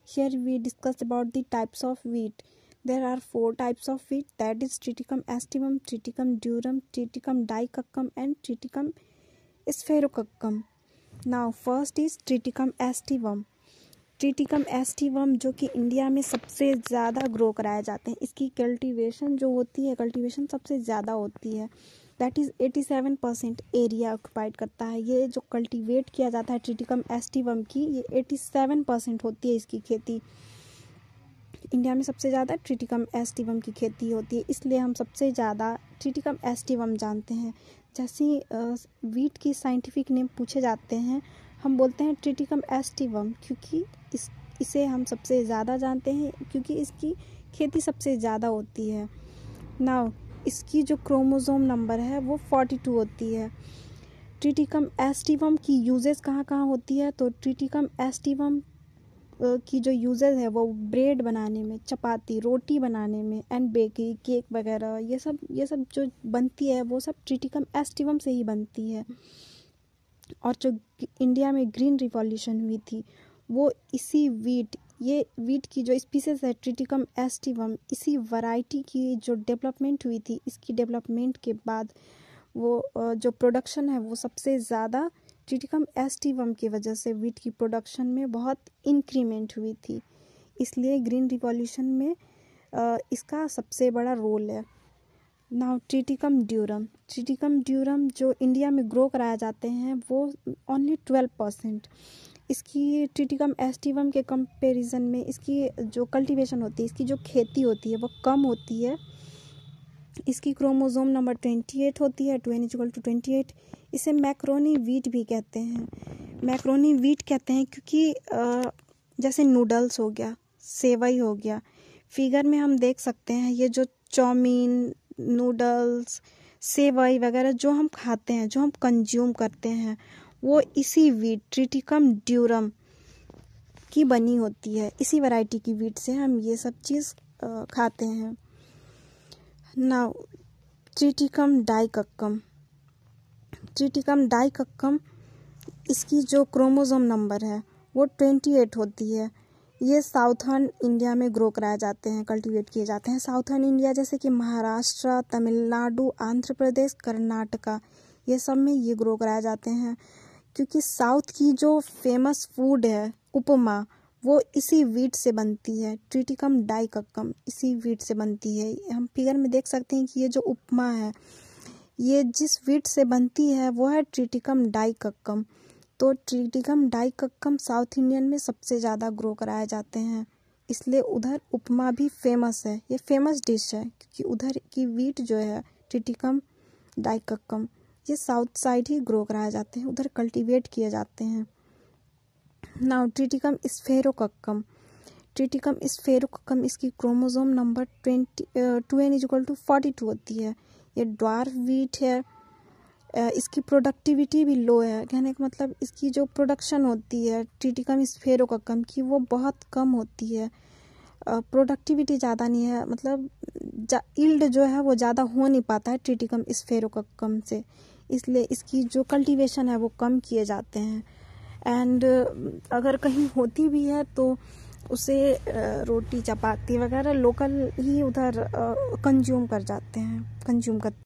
Here we discussed about the types of wheat. There are 4 types of wheat, that is Triticum aestivum, Triticum durum, Triticum dicoccum and Triticum sphaerococcum. Now first is Triticum aestivum. Triticum aestivum जो कि India में सबसे ज़्यादा grow कराए जाते हैं, इसकी cultivation जो होती है, कल्टीवेशन सबसे ज़्यादा होती है, दैट इज़ 87% एरिया ऑक्यूपाइड करता है। ये जो कल्टीवेट किया जाता है ट्रिटिकम एस्टिवम की, ये 87% होती है इसकी खेती। इंडिया में सबसे ज़्यादा ट्रिटिकम एस्टिवम की खेती होती है, इसलिए हम सबसे ज़्यादा ट्रिटिकम एस्टिवम जानते हैं। जैसे वीट की साइंटिफिक नेम पूछे जाते हैं, हम बोलते हैं ट्रिटिकम एस्टिवम, क्योंकि इसे हम सबसे ज़्यादा जानते हैं, क्योंकि इसकी खेती सबसे ज़्यादा होती है। नाउ इसकी जो क्रोमोसोम नंबर है वो 42 होती है। ट्रिटिकम एस्टिवम की यूजेस कहाँ कहाँ होती है, तो ट्रिटिकम एस्टिवम की जो यूजेस है वो ब्रेड बनाने में, चपाती रोटी बनाने में एंड बेकरी केक वगैरह, ये सब जो बनती है वो सब ट्रिटिकम एस्टिवम से ही बनती है। और जो इंडिया में ग्रीन रिवॉल्यूशन हुई थी वो इसी ये वीट की जो स्पीसीज है ट्रिटिकम एस्टिवम, इसी वैरायटी की जो डेवलपमेंट हुई थी, इसकी डेवलपमेंट के बाद वो जो प्रोडक्शन है वो सबसे ज़्यादा ट्रिटिकम एस्टिवम की वजह से वीट की प्रोडक्शन में बहुत इंक्रीमेंट हुई थी, इसलिए ग्रीन रिवॉल्यूशन में इसका सबसे बड़ा रोल है। नाउ ट्रिटिकम ड्यूरम जो इंडिया में ग्रो कराया जाते हैं वो ओनली 12%। इसकी ट्रिटिकम एस्टिवम के कंपैरिजन में इसकी जो कल्टीवेशन होती है, इसकी जो खेती होती है वो कम होती है। इसकी क्रोमोसोम नंबर 28 होती है, 2n=28। इसे मैक्रोनी वीट भी कहते हैं। मैक्रोनी वीट कहते हैं क्योंकि जैसे नूडल्स हो गया, सेवई हो गया, फिगर में हम देख सकते हैं ये जो चाउमीन, नूडल्स, सेवई वगैरह जो हम खाते हैं, जो हम कंज्यूम करते हैं, वो इसी वीट ट्रिटिकम ड्यूरम की बनी होती है। इसी वैरायटी की वीट से हम ये सब चीज़ खाते हैं। नाउ ट्रिटिकम डाइकक्कम, इसकी जो क्रोमोसोम नंबर है वो 28 होती है। ये साउथर्न इंडिया में ग्रो कराए जाते हैं, कल्टीवेट किए जाते हैं। साउथर्न इंडिया जैसे कि महाराष्ट्र, तमिलनाडु, आंध्र प्रदेश, कर्नाटका, ये सब में ये ग्रो कराए जाते हैं, क्योंकि साउथ की जो फेमस फूड है उपमा, वो इसी वीट से बनती है। ट्रिटिकम डाइकक्कम इसी वीट से बनती है। हम फिगर में देख सकते हैं कि ये जो उपमा है, ये जिस वीट से बनती है वो है ट्रिटिकम डाइकक्कम। तो ट्रिटिकम डाइकक्कम साउथ इंडियन में सबसे ज़्यादा ग्रो कराए जाते हैं, इसलिए उधर उपमा भी फेमस है। ये फेमस डिश है क्योंकि उधर की वीट जो है ट्रिटिकम डाइकक्कम, ये साउथ साइड ही ग्रो कराए जाते हैं, उधर कल्टीवेट किए जाते हैं। नाउ ट्रिटिकम स्फेरोकक्कम, इसकी क्रोमोसोम नंबर 2n=42 होती है। ये ड्वार्फ वीट है। इसकी प्रोडक्टिविटी भी लो है, कहने का मतलब इसकी जो प्रोडक्शन होती है ट्रिटिकम स्फेरोकक्कम की वो बहुत कम होती है। प्रोडक्टिविटी ज़्यादा नहीं है, मतलब यील्ड जो है वो ज़्यादा हो नहीं पाता है ट्रिटिकम स्फेरोकक्कम से, इसलिए इसकी जो कल्टीवेशन है वो कम किए जाते हैं। एंड अगर कहीं होती भी है तो उसे रोटी चपाती वगैरह लोकल ही उधर कंज्यूम करते हैं।